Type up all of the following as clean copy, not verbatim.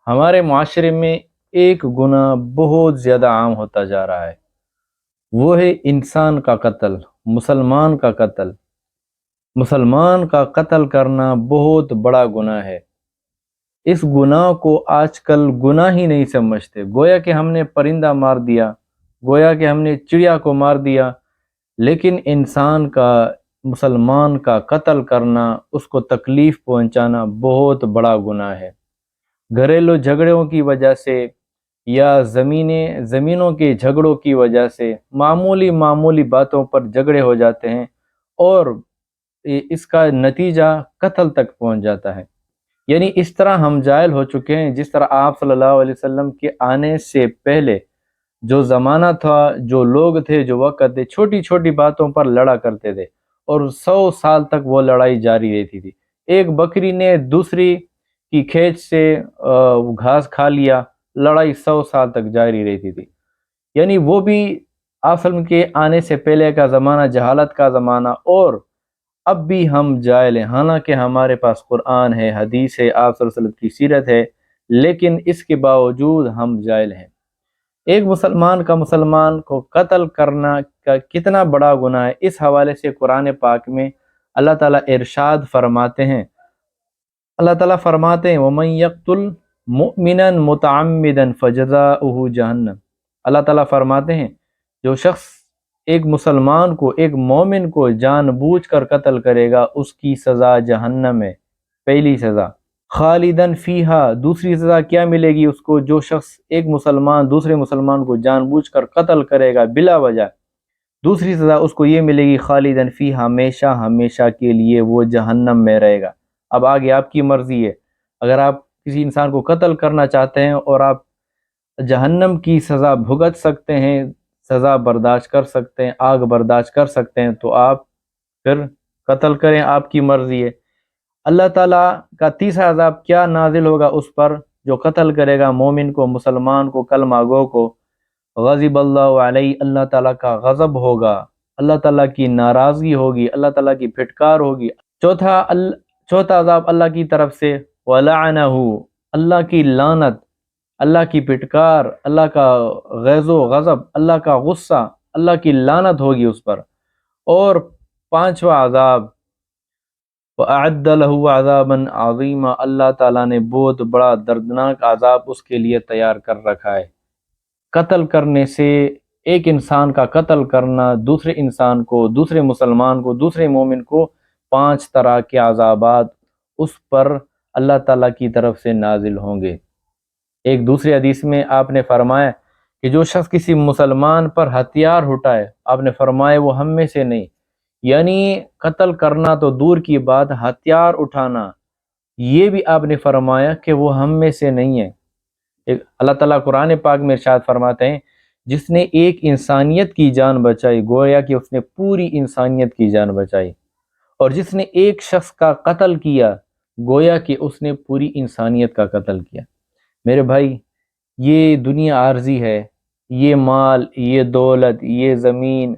ہمارے معاشرے میں ایک گناہ بہت زیادہ عام ہوتا جا رہا ہے، وہ ہے انسان کا قتل، مسلمان کا قتل۔ مسلمان کا قتل کرنا بہت بڑا گناہ ہے۔ اس گناہ کو آج کل گناہ ہی نہیں سمجھتے، گویا کہ ہم نے پرندہ مار دیا، گویا کہ ہم نے چڑیا کو مار دیا، لیکن انسان کا، مسلمان کا قتل کرنا، اس کو تکلیف پہنچانا بہت بڑا گناہ ہے۔ گھریلو جھگڑوں کی وجہ سے یا زمینوں کے جھگڑوں کی وجہ سے معمولی باتوں پر جھگڑے ہو جاتے ہیں اور اس کا نتیجہ قتل تک پہنچ جاتا ہے۔ یعنی اس طرح ہم جاہل ہو چکے ہیں، جس طرح آپ صلی اللہ علیہ وسلم کے آنے سے پہلے جو زمانہ تھا، جو لوگ تھے، جو وقت تھے، چھوٹی چھوٹی باتوں پر لڑا کرتے تھے اور 100 سال تک وہ لڑائی جاری رہتی تھی۔ ایک بکری نے دوسری کی کھیت سے گھاس کھا لیا، لڑائی 100 سال تک جاری رہتی تھی۔ یعنی وہ بھی آپ صلی اللہ علیہ وسلم کے آنے سے پہلے کا زمانہ، جہالت کا زمانہ، اور اب بھی ہم جاہل ہیں، حالانکہ ہمارے پاس قرآن ہے، حدیث ہے، آپ صلی اللہ علیہ وسلم کی سیرت ہے، لیکن اس کے باوجود ہم جاہل ہیں۔ ایک مسلمان کا مسلمان کو قتل کرنا کا کتنا بڑا گناہ ہے، اس حوالے سے قرآن پاک میں اللہ تعالیٰ ارشاد فرماتے ہیں، اللہ تعالیٰ فرماتے ہیں وَمَن يَقْتُلْ مُؤْمِنًا مُتَعَمِّدًا فَجَزَاؤُهُ جَهَنَّمُ۔ اللہ تعالیٰ فرماتے ہیں جو شخص ایک مسلمان کو، ایک مومن کو جان بوجھ کر قتل کرے گا، اس کی سزا جہنم ہے، پہلی سزا۔ خالدن فیہا، دوسری سزا کیا ملے گی اس کو؟ جو شخص ایک مسلمان دوسرے مسلمان کو جان بوجھ کر قتل کرے گا بلا وجہ، دوسری سزا اس کو یہ ملے گی خالدن فیہا، ہمیشہ ہمیشہ کے لیے وہ جہنم میں رہے گا۔ اب آگے آپ کی مرضی ہے، اگر آپ کسی انسان کو قتل کرنا چاہتے ہیں اور آپ جہنم کی سزا بھگت سکتے ہیں، سزا برداشت کر سکتے ہیں، آگ برداشت کر سکتے ہیں، تو آپ پھر قتل کریں، آپ کی مرضی ہے۔ اللہ تعالیٰ کا تیسرا عذاب کیا نازل ہوگا اس پر جو قتل کرے گا مومن کو، مسلمان کو، کلمہ گو کو؟ غضب اللہ علیہ، اللہ تعالیٰ کا غضب ہوگا، اللہ تعالیٰ کی ناراضگی ہوگی، اللہ تعالیٰ کی پھٹکار ہوگی۔ چوتھا عذاب اللہ کی طرف سے وَلَعَنَهُ، اللہ کی لعنت، اللہ کی پھٹکار، اللہ کا غیظ و غضب، اللہ کا غصہ، اللہ کی لعنت ہوگی اس پر۔ اور پانچواں عذاب وَأَعَدَّ لَهُ عَذَابًا عَظِيمًا، اللہ تعالیٰ نے بہت بڑا دردناک عذاب اس کے لیے تیار کر رکھا ہے۔ قتل کرنے سے، ایک انسان کا قتل کرنا، دوسرے انسان کو، دوسرے مسلمان کو، دوسرے مومن کو 5 طرح کے عذابات اس پر اللہ تعالیٰ کی طرف سے نازل ہوں گے۔ ایک دوسری حدیث میں آپ نے فرمایا کہ جو شخص کسی مسلمان پر ہتھیار اٹھائے، آپ نے فرمایا وہ ہم میں سے نہیں، یعنی قتل کرنا تو دور کی بات، ہتھیار اٹھانا یہ بھی آپ نے فرمایا کہ وہ ہم میں سے نہیں ہے۔ اللہ تعالیٰ قرآن پاک میں ارشاد فرماتے ہیں جس نے ایک انسانیت کی جان بچائی، گویا کہ اس نے پوری انسانیت کی جان بچائی، اور جس نے ایک شخص کا قتل کیا، گویا کہ اس نے پوری انسانیت کا قتل کیا۔ میرے بھائی، یہ دنیا عارضی ہے، یہ مال، یہ دولت، یہ زمین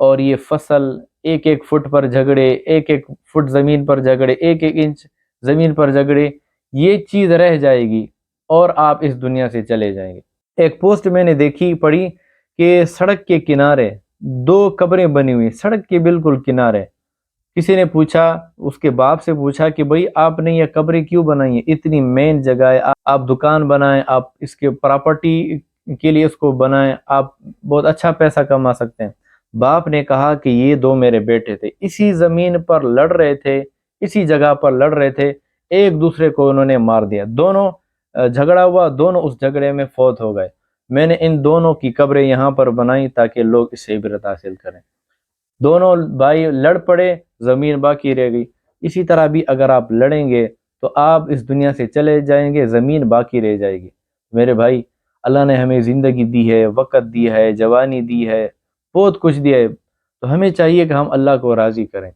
اور یہ فصل، ایک ایک فٹ پر جھگڑے، ایک ایک فٹ زمین پر جھگڑے، ایک ایک انچ زمین پر جھگڑے، یہ چیز رہ جائے گی اور آپ اس دنیا سے چلے جائیں گے۔ ایک پوسٹ میں نے پڑھی کہ سڑک کے کنارے 2 قبریں بنی ہوئی، سڑک کے بالکل کنارے۔ کسی نے پوچھا، اس کے باپ سے پوچھا کہ بھائی آپ نے یہ قبریں کیوں بنائی ہیں؟ اتنی مین جگہ ہے، آپ دکان بنائیں، آپ اس کے پراپرٹی کے لیے اس کو بنائیں، آپ بہت اچھا پیسہ کما سکتے ہیں۔ باپ نے کہا کہ یہ 2 میرے بیٹے تھے، اسی زمین پر لڑ رہے تھے، اسی جگہ پر لڑ رہے تھے، ایک دوسرے کو انہوں نے مار دیا، دونوں جھگڑا ہوا، دونوں اس جھگڑے میں فوت ہو گئے۔ میں نے ان دونوں کی قبریں یہاں پر بنائی تاکہ لوگ اس سے عبرت حاصل کریں۔ دونوں بھائی لڑ پڑے، زمین باقی رہ گئی۔ اسی طرح بھی اگر آپ لڑیں گے تو آپ اس دنیا سے چلے جائیں گے، زمین باقی رہ جائے گی۔ میرے بھائی، اللہ نے ہمیں زندگی دی ہے، وقت دی ہے، جوانی دی ہے، بہت کچھ دیا ہے، تو ہمیں چاہیے کہ ہم اللہ کو راضی کریں۔